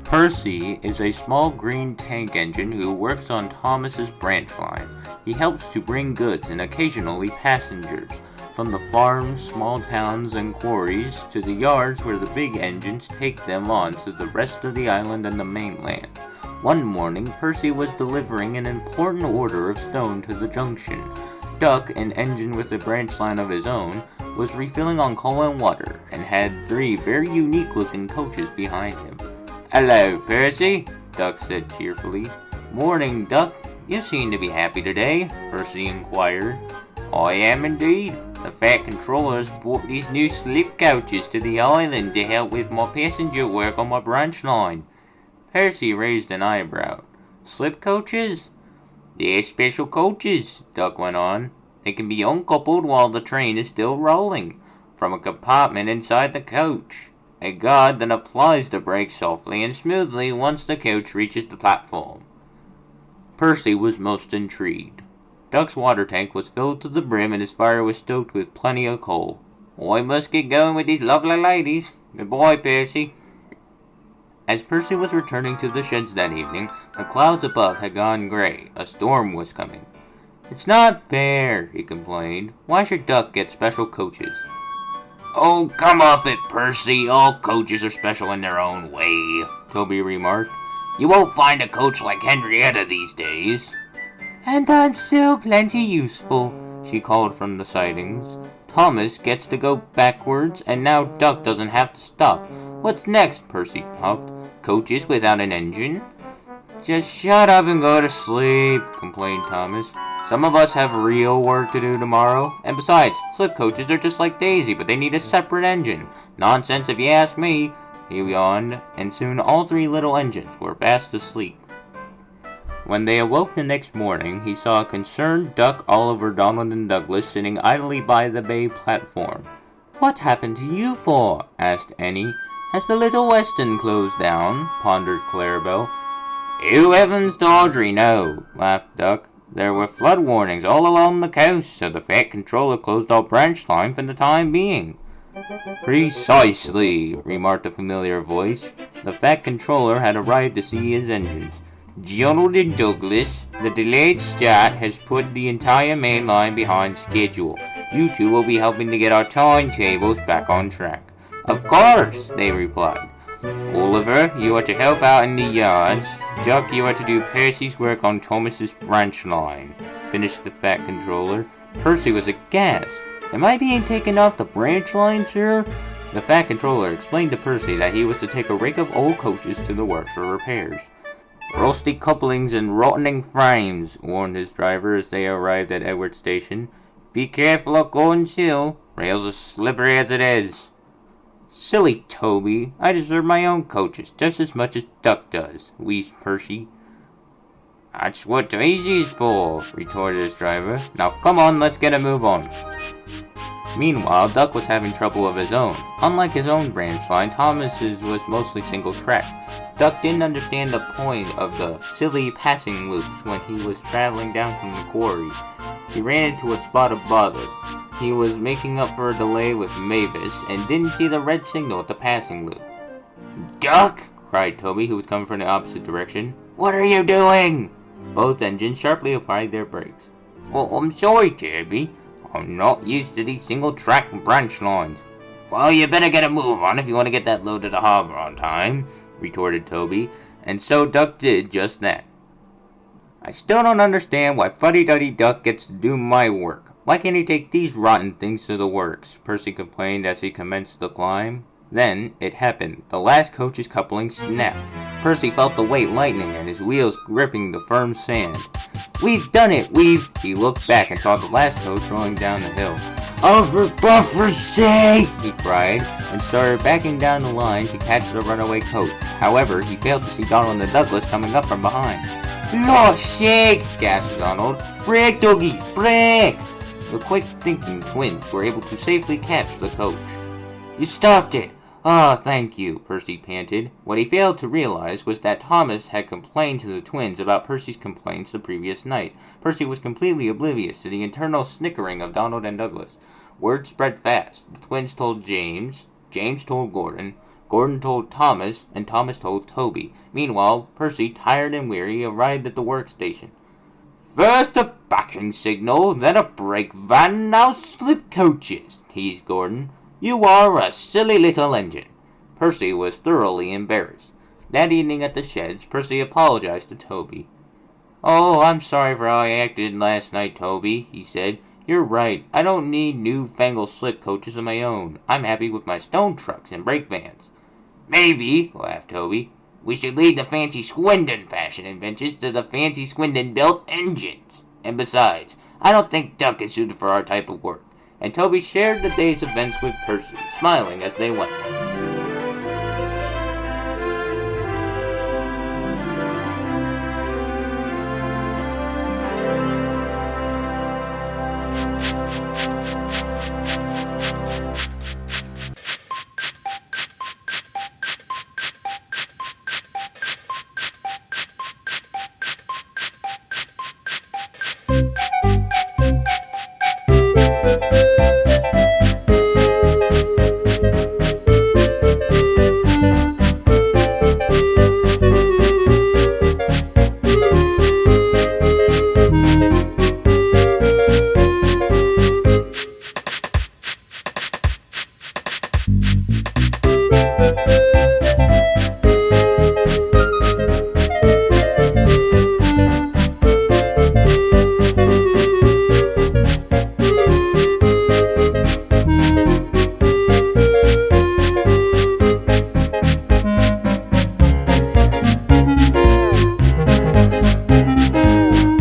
Percy is a small green tank engine who works on Thomas's branch line. He helps to bring goods and occasionally passengers from the farms, small towns, and quarries to the yards where the big engines take them on to the rest of the island and the mainland. One morning, Percy was delivering an important order of stone to the junction. Duck, an engine with a branch line of his own, was refilling on coal and water, and had 3 very unique-looking coaches behind him. "Hello, Percy," Duck said cheerfully. "Morning, Duck. You seem to be happy today," Percy inquired. "I am indeed. The Fat Controller's brought these new slip coaches to the island to help with my passenger work on my branch line." Percy raised an eyebrow. "Slip coaches?" "They're special coaches," Duck went on. "They can be uncoupled while the train is still rolling, from a compartment inside the coach. A guard then applies the brakes softly and smoothly once the coach reaches the platform." Percy was most intrigued. Duck's water tank was filled to the brim and his fire was stoked with plenty of coal. "I must get going with these lovely ladies. Goodbye, Percy." As Percy was returning to the sheds that evening, the clouds above had gone gray. A storm was coming. "It's not fair," he complained. "Why should Duck get special coaches?" "Oh, come off it, Percy. All coaches are special in their own way," Toby remarked. "You won't find a coach like Henrietta these days." "And I'm still plenty useful," she called from the sidings. "Thomas gets to go backwards, and now Duck doesn't have to stop. What's next?" Percy puffed. "Coaches without an engine?" "Just shut up and go to sleep," complained Thomas. "Some of us have real work to do tomorrow. And besides, slip coaches are just like Daisy, but they need a separate engine. Nonsense if you ask me," he yawned, and soon all 3 little engines were fast asleep. When they awoke the next morning, he saw a concerned Duck, Oliver, Donald, and Douglas sitting idly by the bay platform. "What happened to you 4?" asked Annie. "Has the Little Western closed down?" pondered Clarabelle. "Who heavens to Audrey, no," laughed Duck. "There were flood warnings all along the coast, so the Fat Controller closed our branch line for the time being." "Precisely," remarked a familiar voice. The Fat Controller had arrived to see his engines. "Donald and Douglas, the delayed start has put the entire main line behind schedule. You 2 will be helping to get our timetables back on track." "Of course," they replied. "Oliver, you are to help out in the yards. Duck, you are to do Percy's work on Thomas's branch line," finished the Fat Controller. Percy was aghast. "Am I being taken off the branch line, sir?" The Fat Controller explained to Percy that he was to take a rake of old coaches to the works for repairs. "Rusty couplings and rotting frames," warned his driver as they arrived at Edward Station. "Be careful of going still. Rails are slippery as it is." "Silly Toby, I deserve my own coaches just as much as Duck does," wheezed Percy. "That's what Daisy is for," retorted his driver. "Now come on, let's get a move on." Meanwhile, Duck was having trouble of his own. Unlike his own branch line, Thomas's was mostly single track. Duck didn't understand the point of the silly passing loops when he was traveling down from the quarry. He ran into a spot of bother. He was making up for a delay with Mavis and didn't see the red signal at the passing loop. "Duck!" cried Toby, who was coming from the opposite direction. "What are you doing?" Both engines sharply applied their brakes. "Well, I'm sorry, Toby. I'm not used to these single-track branch lines." "Well, you better get a move on if you want to get that load to the harbor on time," retorted Toby, and so Duck did just that. "I still don't understand why Fuddy-Duddy Duck gets to do my work. Why can't he take these rotten things to the works?" Percy complained as he commenced the climb. Then it happened. The last coach's coupling snapped. Percy felt the weight lightening and his wheels gripping the firm sand. "We've done it! He looked back and saw the last coach rolling down the hill. "Oh, for buffer's sake!" he cried, and started backing down the line to catch the runaway coach. However, he failed to see Donald and Douglas coming up from behind. "Lord's sake!" gasped Donald. "Brake, Dougie! Brake!" The quick-thinking twins were able to safely catch the coach. "You stopped it! Ah, thank you," Percy panted. What he failed to realize was that Thomas had complained to the twins about Percy's complaints the previous night. Percy was completely oblivious to the internal snickering of Donald and Douglas. Word spread fast. The twins told James. James told Gordon. Gordon told Thomas, and Thomas told Toby. Meanwhile, Percy, tired and weary, arrived at the workstation. "First a backing signal, then a brake van, now slip coaches," teased Gordon. "You are a silly little engine." Percy was thoroughly embarrassed. That evening at the sheds, Percy apologized to Toby. "Oh, I'm sorry for how I acted last night, Toby," he said. "You're right. I don't need newfangled slip coaches of my own. I'm happy with my stone trucks and brake vans." "Maybe," laughed Toby, "we should leave the fancy Swindon fashion inventions to the fancy Swindon built engines. And besides, I don't think Duck is suited for our type of work." And Toby shared the day's events with Percy, smiling as they went.